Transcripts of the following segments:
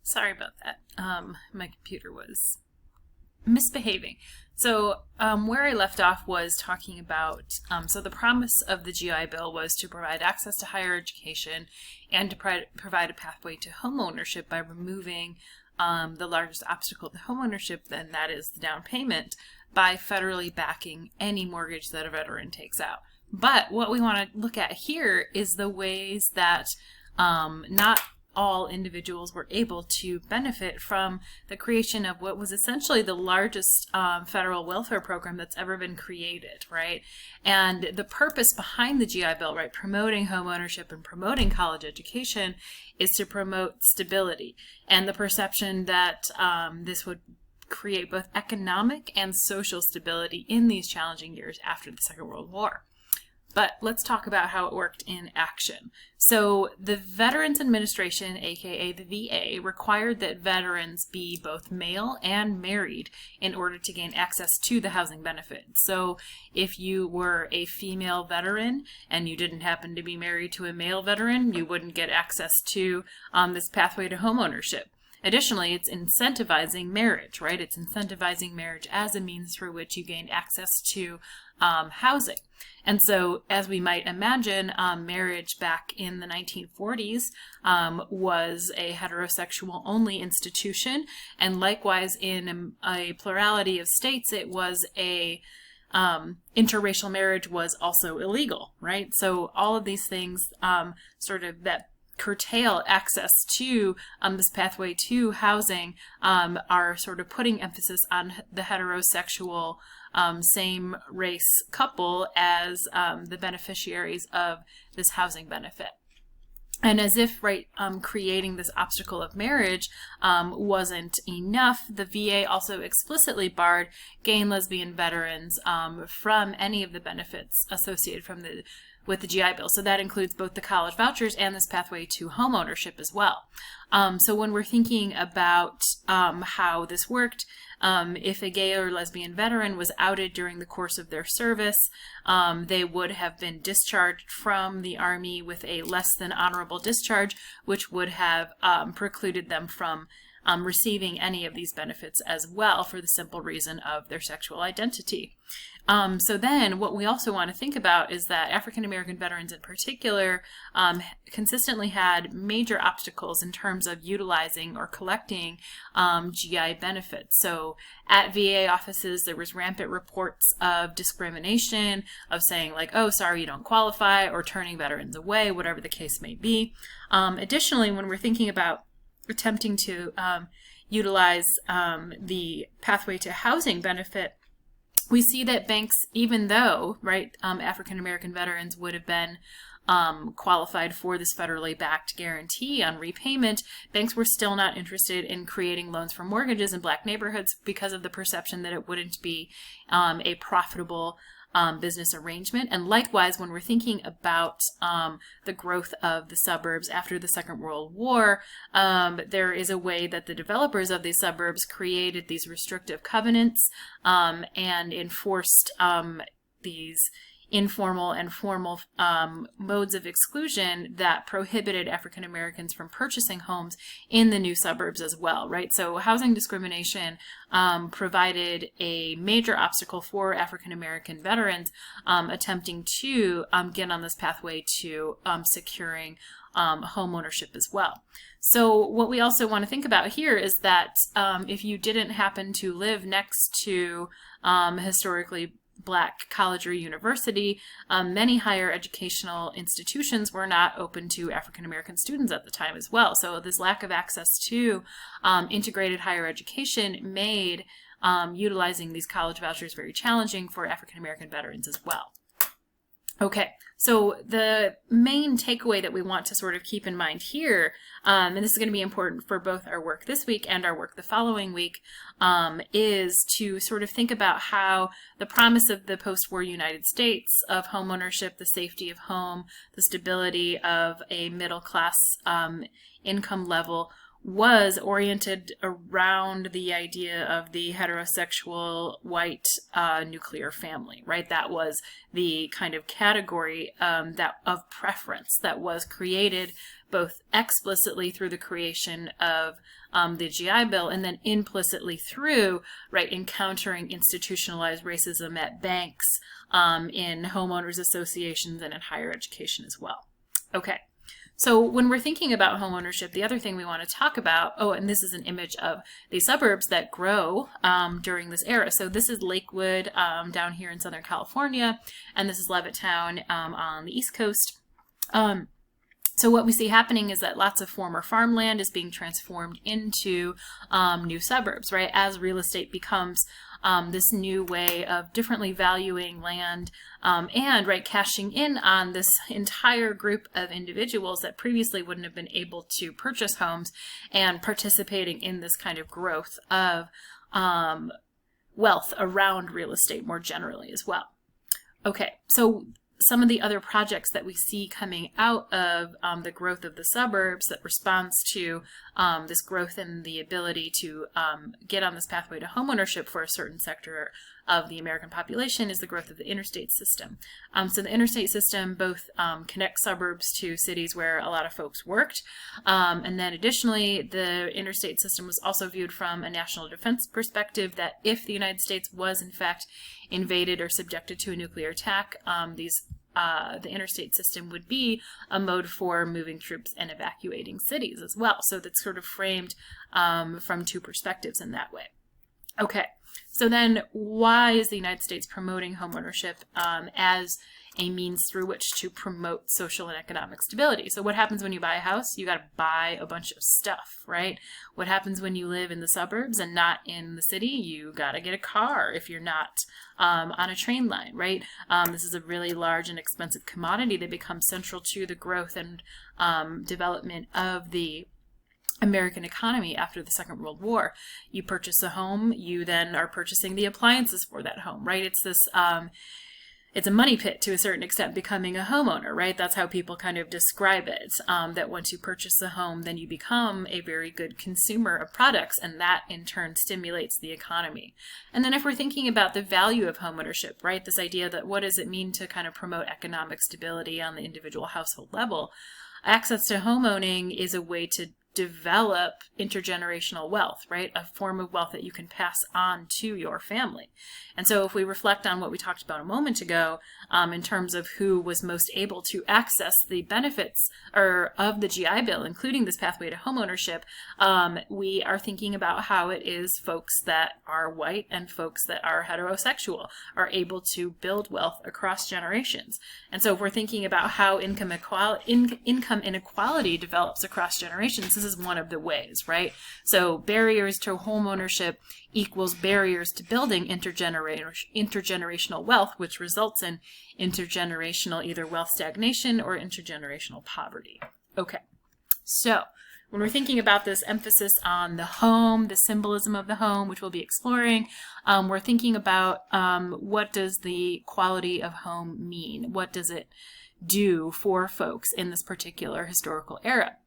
Sorry about that. My computer was misbehaving. So where I left off was talking about, so the promise of the GI Bill was to provide access to higher education and to provide a pathway to homeownership by removing the largest obstacle to homeownership, then that is the down payment, by federally backing any mortgage that a veteran takes out. But what we want to look at here is the ways that not all individuals were able to benefit from the creation of what was essentially the largest federal welfare program that's ever been created, right? And the purpose behind the GI Bill, right, promoting homeownership and promoting college education, is to promote stability and the perception that this would create both economic and social stability in these challenging years after the Second World War. But let's talk about how it worked in action. So the Veterans Administration, aka the VA, required that veterans be both male and married in order to gain access to the housing benefit. So if you were a female veteran and you didn't happen to be married to a male veteran, you wouldn't get access to this pathway to homeownership. Additionally, it's incentivizing marriage, right? It's incentivizing marriage as a means through which you gain access to housing. And so, as we might imagine, marriage back in the 1940s was a heterosexual-only institution, and likewise in a plurality of states, it was a interracial marriage was also illegal, right? So all of these things sort of that curtail access to this pathway to housing are sort of putting emphasis on the heterosexual same race couple as the beneficiaries of this housing benefit. And as if, right, creating this obstacle of marriage wasn't enough, the VA also explicitly barred gay and lesbian veterans from any of the benefits associated with the GI Bill. So that includes both the college vouchers and this pathway to homeownership as well. So when we're thinking about how this worked, if a gay or lesbian veteran was outed during the course of their service, they would have been discharged from the Army with a less than honorable discharge, which would have precluded them from receiving any of these benefits as well, for the simple reason of their sexual identity. So then what we also want to think about is that African American veterans in particular consistently had major obstacles in terms of utilizing or collecting GI benefits. So at VA offices, there was rampant reports of discrimination, of saying like, oh, sorry, you don't qualify, or turning veterans away, whatever the case may be. Additionally, when we're thinking about attempting to utilize the pathway to housing benefit, we see that banks, even though, right, African American veterans would have been qualified for this federally backed guarantee on repayment, banks were still not interested in creating loans for mortgages in Black neighborhoods because of the perception that it wouldn't be a profitable business arrangement. And likewise, when we're thinking about the growth of the suburbs after the Second World War, there is a way that the developers of these suburbs created these restrictive covenants and enforced these informal and formal modes of exclusion that prohibited African Americans from purchasing homes in the new suburbs as well, right? So housing discrimination provided a major obstacle for African American veterans attempting to get on this pathway to securing home ownership as well. So what we also want to think about here is that if you didn't happen to live next to historically Black college or university, many higher educational institutions were not open to African American students at the time as well. So this lack of access to integrated higher education made utilizing these college vouchers very challenging for African American veterans as well. Okay, so the main takeaway that we want to sort of keep in mind here, and this is going to be important for both our work this week and our work the following week, is to sort of think about how the promise of the post-war United States of homeownership, the safety of home, the stability of a middle-class income level was oriented around the idea of the heterosexual white nuclear family, right? That was the kind of category that of preference that was created both explicitly through the creation of the GI Bill and then implicitly through, right, encountering institutionalized racism at banks, in homeowners associations, and in higher education as well. Okay. So when we're thinking about homeownership, the other thing we want to talk about, and this is an image of the suburbs that grow during this era. So this is Lakewood down here in Southern California, and this is Levittown on the East Coast. So what we see happening is that lots of former farmland is being transformed into new suburbs, right? As real estate becomes this new way of differently valuing land and, right, cashing in on this entire group of individuals that previously wouldn't have been able to purchase homes and participating in this kind of growth of wealth around real estate more generally as well. Okay, so some of the other projects that we see coming out of the growth of the suburbs that responds to this growth and the ability to get on this pathway to homeownership for a certain sector of the American population is the growth of the interstate system. So the interstate system both connects suburbs to cities where a lot of folks worked, and then additionally the interstate system was also viewed from a national defense perspective, that if the United States was in fact invaded or subjected to a nuclear attack, the interstate system would be a mode for moving troops and evacuating cities as well. So that's sort of framed from two perspectives in that way. Okay, so then why is the United States promoting homeownership as a means through which to promote social and economic stability? So what happens when you buy a house? You got to buy a bunch of stuff, right? What happens when you live in the suburbs and not in the city? You got to get a car if you're not on a train line, right? This is a really large and expensive commodity that becomes central to the growth and development of the American economy after the Second World War. You purchase a home, you then are purchasing the appliances for that home, right? It's this it's a money pit to a certain extent, becoming a homeowner, right? That's how people kind of describe it, that once you purchase a home, then you become a very good consumer of products, and that in turn stimulates the economy. And then if we're thinking about the value of homeownership, right, this idea that what does it mean to kind of promote economic stability on the individual household level, access to homeowning is a way to develop intergenerational wealth, right? A form of wealth that you can pass on to your family. And so if we reflect on what we talked about a moment ago, in terms of who was most able to access the benefits of the GI Bill, including this pathway to homeownership, we are thinking about how it is folks that are white and folks that are heterosexual are able to build wealth across generations. And so if we're thinking about how income inequality develops across generations, this is one of the ways, right? So barriers to homeownership equals barriers to building intergenerational wealth, which results in intergenerational either wealth stagnation or intergenerational poverty. Okay, so when we're thinking about this emphasis on the home, the symbolism of the home, which we'll be exploring, we're thinking about what does the quality of home mean? What does it do for folks in this particular historical era?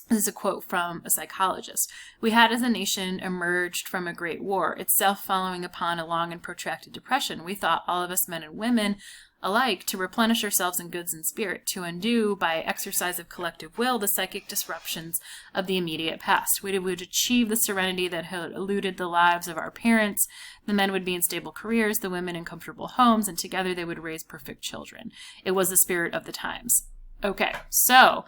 This is a quote from a psychologist. "We had as a nation emerged from a great war, itself following upon a long and protracted depression. We thought, all of us men and women alike, to replenish ourselves in goods and spirit, to undo by exercise of collective will the psychic disruptions of the immediate past. We would achieve the serenity that had eluded the lives of our parents. The men would be in stable careers, the women in comfortable homes, and together they would raise perfect children. It was the spirit of the times." Okay, so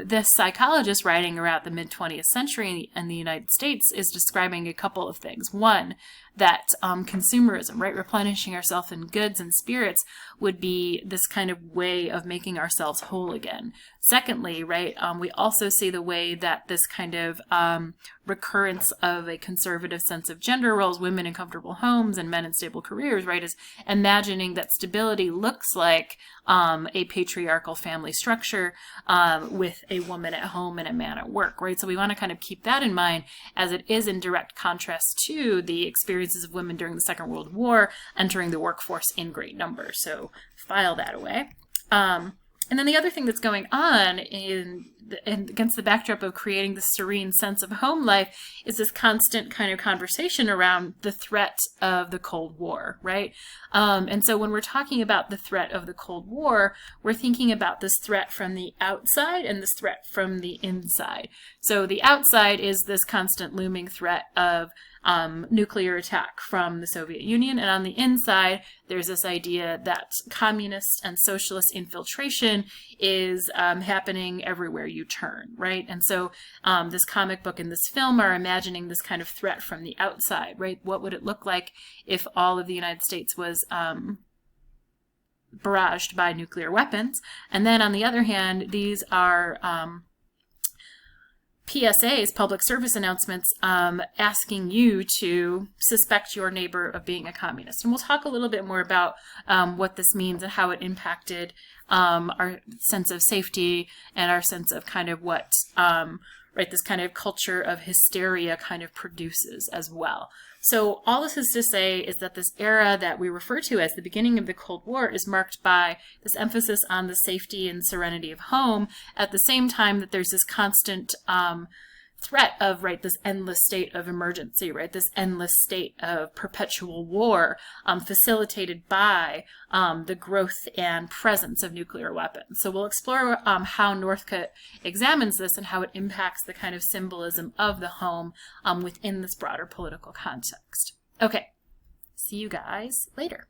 this psychologist writing around the mid-20th century in the United States is describing a couple of things. One, that consumerism, right, replenishing ourselves in goods and spirits would be this kind of way of making ourselves whole again. Secondly, right, we also see the way that this kind of recurrence of a conservative sense of gender roles, women in comfortable homes and men in stable careers, right, is imagining that stability looks like a patriarchal family structure with a woman at home and a man at work, right? So we want to kind of keep that in mind, as it is in direct contrast to the experiences of women during the Second World War entering the workforce in great numbers. So file that away. And then the other thing that's going on in and against the backdrop of creating the serene sense of home life is this constant kind of conversation around the threat of the Cold War, right? And so when we're talking about the threat of the Cold War, we're thinking about this threat from the outside and this threat from the inside. So the outside is this constant looming threat of nuclear attack from the Soviet Union, and on the inside, there's this idea that communist and socialist infiltration is happening everywhere you turn, right? And so this comic book and this film are imagining this kind of threat from the outside, right? What would it look like if all of the United States was barraged by nuclear weapons? And then on the other hand, these are PSAs, public service announcements, asking you to suspect your neighbor of being a communist. And we'll talk a little bit more about what this means and how it impacted our sense of safety and our sense of kind of what, right, this kind of culture of hysteria kind of produces as well. So all this is to say is that this era that we refer to as the beginning of the Cold War is marked by this emphasis on the safety and serenity of home, at the same time that there's this constant threat of, right, this endless state of emergency, right, this endless state of perpetual war, facilitated by the growth and presence of nuclear weapons. So we'll explore how Northcutt examines this and how it impacts the kind of symbolism of the home within this broader political context. Okay, see you guys later.